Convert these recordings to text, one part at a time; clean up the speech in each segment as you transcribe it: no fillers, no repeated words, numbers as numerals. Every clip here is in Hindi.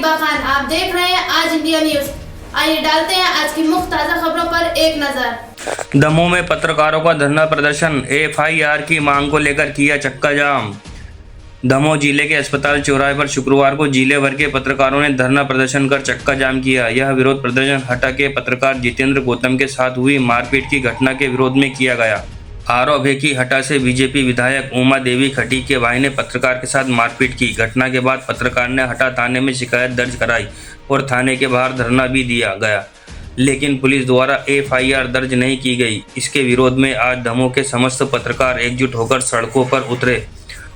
हिबा खान, आप देख रहे हैं आज इंडिया न्यूज। आइए डालते हैं आज की मुख्य ताज़ा खबरों पर एक नजर। दमोह में पत्रकारों का धरना प्रदर्शन, एफआईआर की मांग को लेकर किया चक्का जाम। दमोह जिले के अस्पताल चौराहे पर शुक्रवार को जिले भर के पत्रकारों ने धरना प्रदर्शन कर चक्का जाम किया। यह विरोध प्रदर्शन हटा के पत्रकार जितेंद्र गौतम के साथ हुई मारपीट की घटना के विरोध में किया गया। आरोप है कि हटा से बीजेपी विधायक उमा देवी खटीक के भाई ने पत्रकार के साथ मारपीट की। घटना के बाद पत्रकार ने हटा थाने में शिकायत दर्ज कराई और थाने के बाहर धरना भी दिया गया, लेकिन पुलिस द्वारा एफआईआर दर्ज नहीं की गई। इसके विरोध में आज दमोह के समस्त पत्रकार एकजुट होकर सड़कों पर उतरे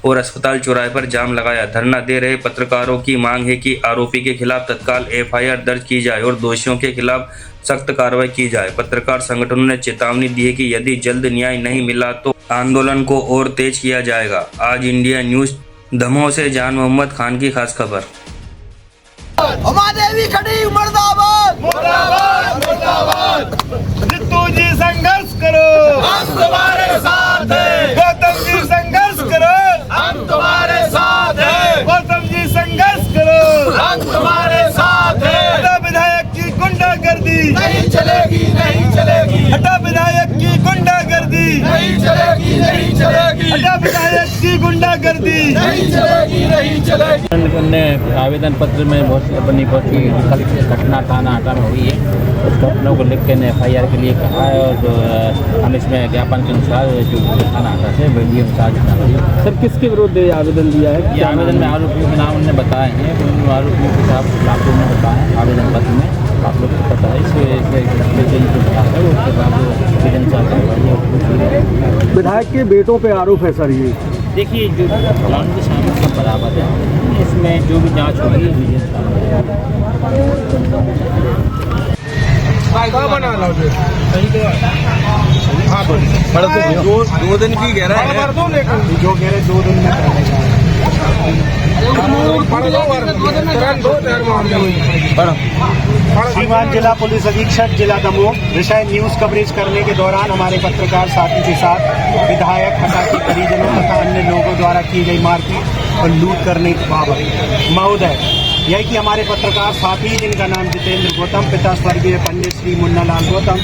और अस्पताल चौराहे पर जाम लगाया। धरना दे रहे पत्रकारों की मांग है कि आरोपी के खिलाफ तत्काल एफआईआर दर्ज की जाए और दोषियों के खिलाफ सख्त कार्रवाई की जाए। पत्रकार संगठनों ने चेतावनी दी है कि यदि जल्द न्याय नहीं मिला तो आंदोलन को और तेज किया जाएगा। आज इंडिया न्यूज दमोह से जान मोहम्मद खान की खास खबर। उमा देवी खटीक मुर्दाबाद, मुर्दाबाद, मुर्दाबाद। जित्तू जी संघर्ष करो, हम तुम्हारे साथ हैं। गौतम जी संघर्ष करो, हम तुम्हारे साथ हैं। गौतम जी संघर्ष करो, हम तुम्हारे साथ हैं। हटा विधायक की गुंडागर्दी नहीं चलेगी, नहीं चलेगी। हटा विधायक की गुंडागर्दी नहीं चलेगी, नहीं चलेगी। हटा विधायक की गुंडागर्दी नहीं चलेगी, नहीं चलेगी। ने आवेदन पत्र में अपनी बहुत ही घटना थाना हटा में हुई है, उस घटना को लिख के एफआईआर के लिए कहा है और हम इसमें ज्ञापन के अनुसार जो थाना हटा से वीडियो अनुसार। सर किसके विरुद्ध आवेदन दिया है? ये आवेदन में आरोपियों के नाम उन्होंने बताए हैं, उन आरोपियों के खिलाफ उन्होंने बताया है आवेदन पत्र में, आप लोग को पता है। विधायक के बेटों पे आरोप है सर। ये देखिए जो कानून के सामने सब बराबर है, इसमें जो भी जांच होगी दो दिन की कह रहा है, जो कह रहे 2 दिन में श्रीमान जिला पुलिस अधीक्षक जिला दमोह विषय न्यूज कवरेज करने के दौरान हमारे पत्रकार साथी के साथ विधायक हटा के परिजनों तथा अन्य लोगों द्वारा की गई मारपीट और लूट करने के बाबत महोदय, यह कि हमारे पत्रकार साथी जिनका नाम जितेंद्र गौतम, पिता स्वर्गीय पंडित श्री मुन्नालाल गौतम,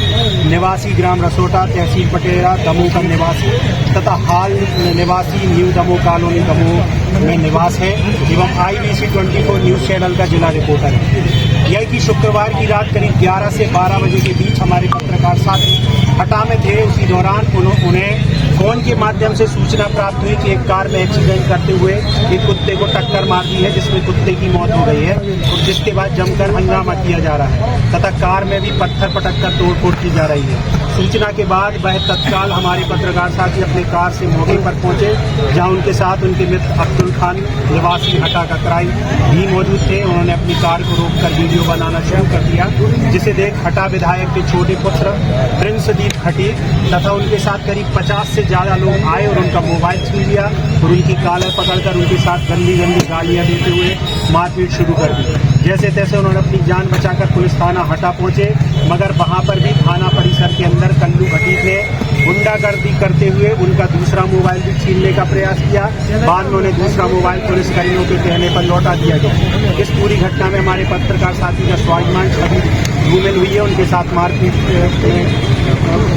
निवासी ग्राम रसोटा, तहसील पटेरा, दमोह का निवासी तथा हाल निवासी न्यू दमोह कॉलोनी दमोह में निवास है एवं IBC 24 न्यूज चैनल का जिला रिपोर्टर है। यह कि शुक्रवार की रात करीब 11 से 12 बजे के बीच हमारे पत्रकार साथी हटा में थे। उसी दौरान उन्हें फोन के माध्यम से सूचना प्राप्त हुई कि एक कार में एक्सीडेंट करते हुए एक कुत्ते को टक्कर मार दी है, जिसमें कुत्ते की मौत हो गई है और जिसके बाद जमकर हंगामा किया जा रहा है तथा कार में भी पत्थर पटक कर तोड़फोड़ की जा रही है। सूचना के बाद वह तत्काल हमारे पत्रकार साथी अपने कार से मौके पर पहुंचे, जहां उनके साथ उनके मित्र अब्दुल खान निवासी हटा का क्राइम भी मौजूद थे। उन्होंने अपनी कार को रोककर वीडियो बनाना शुरू कर दिया, जिसे देख हटा विधायक के छोटे पुत्र प्रिंसदीप खटीक तथा उनके साथ करीब 50 से ज्यादा लोग आए और उनका मोबाइल छीन लिया और उनकी कॉलर पकड़कर उनके साथ गंदी गंदी गालियां देते हुए मारपीट शुरू कर दी। जैसे तैसे उन्होंने अपनी जान बचाकर पुलिस थाना हटा पहुंचे, मगर वहां पर भी थाना परिसर के अंदर कल्लू खटीक ने गुंडागर्दी करते हुए उनका दूसरा मोबाइल भी छीनने का प्रयास किया। बाद में उन्हें दूसरा मोबाइल पुलिसकर्मियों के कहने पर लौटा दिया गया। इस पूरी घटना में हमारे पत्रकार साथी का स्वाभिमान छवि धूमिल हुई है, उनके साथ मारपीट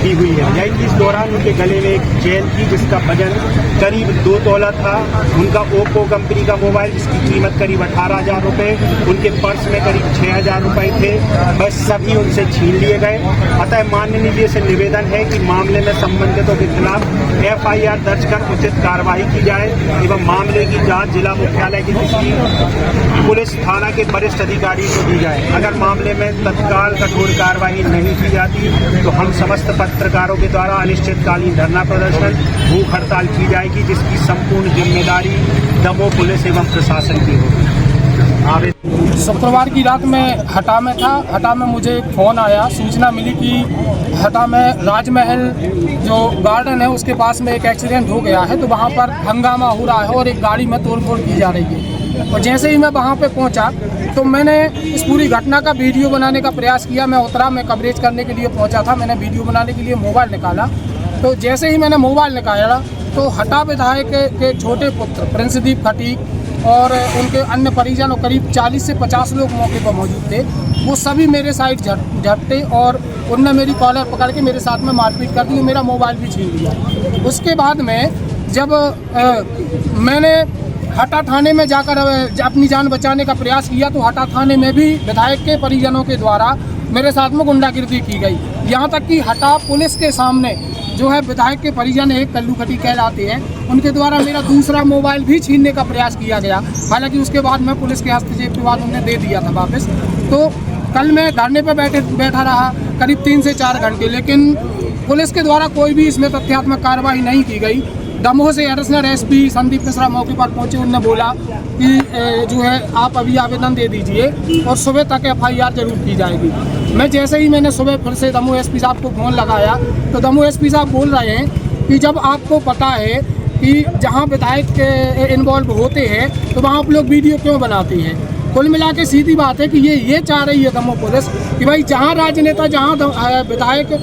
की हुई है। यही इस दौरान उनके गले में एक चेन थी जिसका वजन करीब 2 तोला था। उनका ओप्पो कंपनी का मोबाइल जिसकी कीमत करीब 18,000 रुपये, उनके पर्स में करीब 6,000 रुपये थे, बस सभी उनसे छीन लिए गए। अतः माननीय से निवेदन है कि मामले में संबंधितों के खिलाफ एफआईआर दर्ज कर उचित कार्रवाई की जाए एवं मामले की जांच जिला मुख्यालय की किसी पुलिस थाना के वरिष्ठ अधिकारी को दी जाए। अगर मामले में तत्काल कठोर कार्रवाई नहीं की जाती तो हम समस्त पत्रकारों के द्वारा अनिश्चितकालीन धरना प्रदर्शन, भूख हड़ताल की जाएगी, जिसकी संपूर्ण जिम्मेदारी दमोह पुलिस एवं प्रशासन की होगी। शुक्रवार की रात में हटा में था। हटा में मुझे एक फ़ोन आया, सूचना मिली कि हटा में राजमहल जो गार्डन है उसके पास में एक एक्सीडेंट हो गया है, तो वहाँ पर हंगामा हो रहा है और एक गाड़ी में तोड़फोड़ की जा रही है। और जैसे ही मैं वहाँ पे पहुँचा तो मैंने इस पूरी घटना का वीडियो बनाने का प्रयास किया। मैं उतरा, मैं कवरेज करने के लिए पहुँचा था। मैंने वीडियो बनाने के लिए मोबाइल निकाला, तो जैसे ही मैंने मोबाइल निकाला तो हटा विधायक के छोटे पुत्र प्रिंसदीप खटीक और उनके अन्य परिजन और करीब 40 से 50 लोग मौके पर मौजूद थे। वो सभी मेरे साइड झपटे और उनने मेरी कॉलर पकड़ के मेरे साथ में मारपीट कर दी, मेरा मोबाइल भी छीन लिया। उसके बाद में जब मैंने हटा थाने में जाकर अपनी जान बचाने का प्रयास किया तो हटा थाने में भी विधायक के परिजनों के द्वारा मेरे साथ में गुंडागिर्दी की गई। यहाँ तक कि हटा पुलिस के सामने जो है विधायक के परिजन एक कल्लू खटी कहलाते हैं, उनके द्वारा मेरा दूसरा मोबाइल भी छीनने का प्रयास किया गया। हालांकि उसके बाद में पुलिस के हस्तक्षेप के बाद उन्हें दे दिया था वापस। तो कल मैं धरने पर बैठा रहा करीब 3 से 4 घंटे, लेकिन पुलिस के द्वारा कोई भी इसमें तथ्यात्मक कार्रवाई नहीं की गई। दमोह से एडिशनल एसपी संदीप मिश्रा मौके पर पहुंचे। उन्होंने बोला कि जो है आप अभी आवेदन दे दीजिए और सुबह तक FIR जरूर की जाएगी। मैं जैसे ही मैंने सुबह फिर से दमोह एसपी साहब को फ़ोन लगाया तो दमोह एसपी साहब बोल रहे हैं कि जब आपको पता है कि जहां विधायक इन्वॉल्व होते हैं तो वहाँ आप लोग वीडियो क्यों बनाते हैं। कुल मिला के सीधी बात है कि ये चाह रही है दमोह पुलिस कि भाई जहाँ राजनेता जहाँ विधायक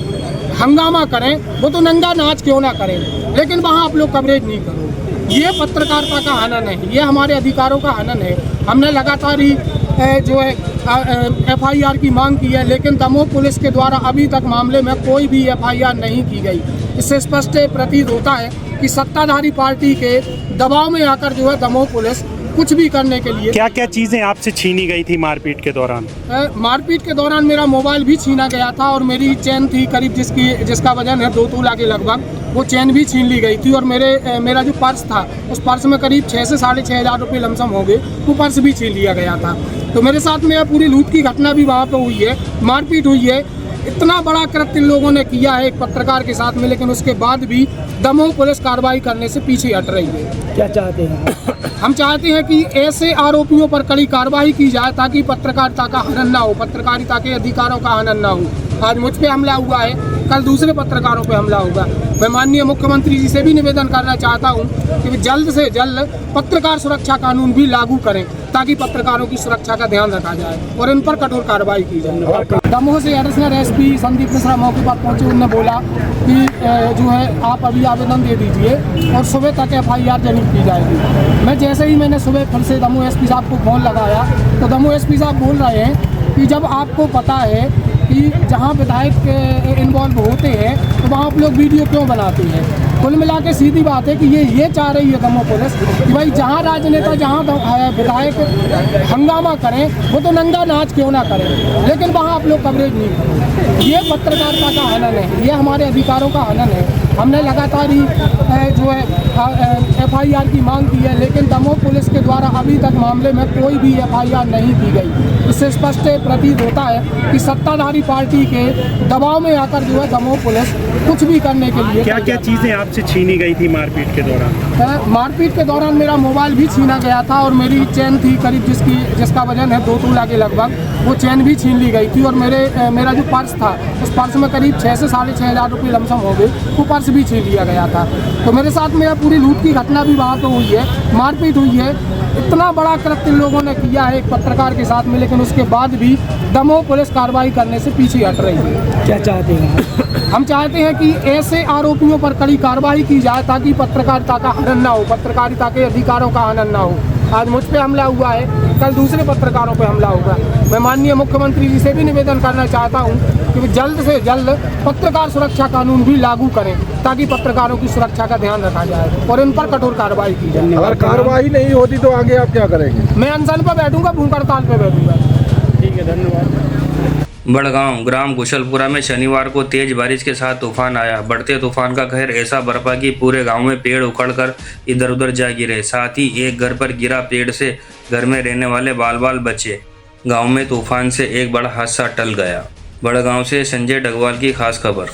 हंगामा करें वो तो नंगा नाच क्यों ना करें, लेकिन वहाँ आप लोग कवरेज नहीं करो। ये पत्रकारिता का हनन है, ये हमारे अधिकारों का हनन है। हमने लगातार ही जो है FIR की मांग की है, लेकिन दमोह पुलिस के द्वारा अभी तक मामले में कोई भी FIR नहीं की गई। इससे स्पष्ट प्रतीत होता है कि सत्ताधारी पार्टी के दबाव में आकर जो है दमोह पुलिस कुछ भी करने के लिए। क्या क्या चीजें आपसे छीनी गई थी मारपीट के दौरान? मारपीट के दौरान मेरा मोबाइल भी छीना गया था और मेरी चेन थी करीब जिसका वजन है 2 तोला के लगभग, वो चेन भी छीन ली गई थी। और मेरा जो पर्स था उस पर्स में करीब 6 से 6.5 हज़ार रुपये लमसम हो गए, वो पर्स भी छीन लिया गया था। तो मेरे साथ में पूरी लूट की घटना भी वहाँ पर हुई है, मारपीट हुई है। इतना बड़ा कृत्य लोगों ने किया है एक पत्रकार के साथ में, लेकिन उसके बाद भी दमोह पुलिस कार्रवाई करने से पीछे हट रही है। क्या चाहते हैं? हम चाहते हैं कि ऐसे आरोपियों पर कड़ी कार्रवाई की जाए ताकि पत्रकारिता का हनन ना हो, पत्रकारिता के अधिकारों का हनन ना हो। आज मुझ पे हमला हुआ है, कल दूसरे पत्रकारों पे हमला होगा। मैं माननीय मुख्यमंत्री जी से भी निवेदन करना चाहता हूँ कि जल्द से जल्द पत्रकार सुरक्षा कानून भी लागू करें ताकि पत्रकारों की सुरक्षा का ध्यान रखा जाए और इन पर कठोर कार्रवाई की जाए। दमोह से एडिशनल एसपी संदीप मिश्रा मौके पर पहुंचे। उन्होंने बोला कि जो है आप अभी आवेदन दे दीजिए और सुबह तक FIR जरूर की जाएगी। मैं जैसे ही मैंने सुबह फिर से दमोह एसपी साहब को फ़ोन लगाया तो दमोह एसपी साहब बोल रहे हैं कि जब आपको पता है कि जहां विधायक इन्वॉल्व होते हैं तो वहाँ आप लोग वीडियो क्यों बनाते हैं। कुल मिला के सीधी बात है कि ये चाह रही है दमोह पुलिस कि भाई जहाँ राजनेता जहाँ विधायक हंगामा करें वो तो नंगा नाच क्यों ना करें, लेकिन वहाँ आप लोग कवरेज नहीं करें। ये पत्रकारिता का हनन है, ये हमारे अधिकारों का हनन है। हमने लगातार ही जो है FIR की मांग की है, लेकिन दमोह पुलिस के द्वारा अभी तक मामले में कोई भी FIR नहीं की गई। इससे स्पष्ट प्रतीत होता है कि सत्ताधारी पार्टी के दबाव में आकर जो है दमोह पुलिस कुछ भी करने के लिए। क्या क्या चीजें आपसे छीनी गई थी मारपीट के दौरान? मारपीट के दौरान मेरा मोबाइल भी छीना गया था और मेरी चेन थी करीब जिसका वजन है 2 तोला के लगभग, वो चेन भी छीन ली गई थी। और मेरा जो पर्स था उस पर्स में करीब 6 से 6.5 हज़ार रुपये लमसम हो गए, वो पर्स भी छीन लिया गया था। तो मेरे साथ में पूरी लूट की घटना भी वहाँ पर हुई है, मारपीट हुई है। इतना बड़ा कृत्य लोगों ने किया है एक पत्रकार के साथ में, लेकिन उसके बाद भी दमोह पुलिस कार्रवाई करने से पीछे हट रही है। क्या चाहते हैं? हम चाहते हैं कि ऐसे आरोपियों पर कड़ी कार्रवाई की जाए ताकि पत्रकारिता का हनन ना हो, पत्रकारिता के अधिकारों का हनन ना हो। आज मुझ पे हमला हुआ है, कल दूसरे पत्रकारों पे हमला होगा। मैं माननीय मुख्यमंत्री जी से भी निवेदन करना चाहता हूँ कि जल्द से जल्द पत्रकार सुरक्षा कानून भी लागू करें ताकि पत्रकारों की सुरक्षा का ध्यान रखा जाए और इन पर कठोर कार्रवाई की जाए। अगर कार्रवाई नहीं होती तो आगे आप क्या करेंगे? मैं अनशन पर बैठूंगा, भूख हड़ताल पर बैठूंगा। ठीक है, धन्यवाद। बड़गांव ग्राम कुशलपुरा में शनिवार को तेज बारिश के साथ तूफान आया। बढ़ते तूफान का कहर ऐसा बरपा कि पूरे गांव में पेड़ उखड़कर इधर उधर जा गिरे। साथ ही एक घर पर गिरा पेड़ से घर में रहने वाले बाल बाल बचे। गांव में तूफान से एक बड़ा हादसा टल गया। बड़गांव से संजय डगवाल की खास खबर।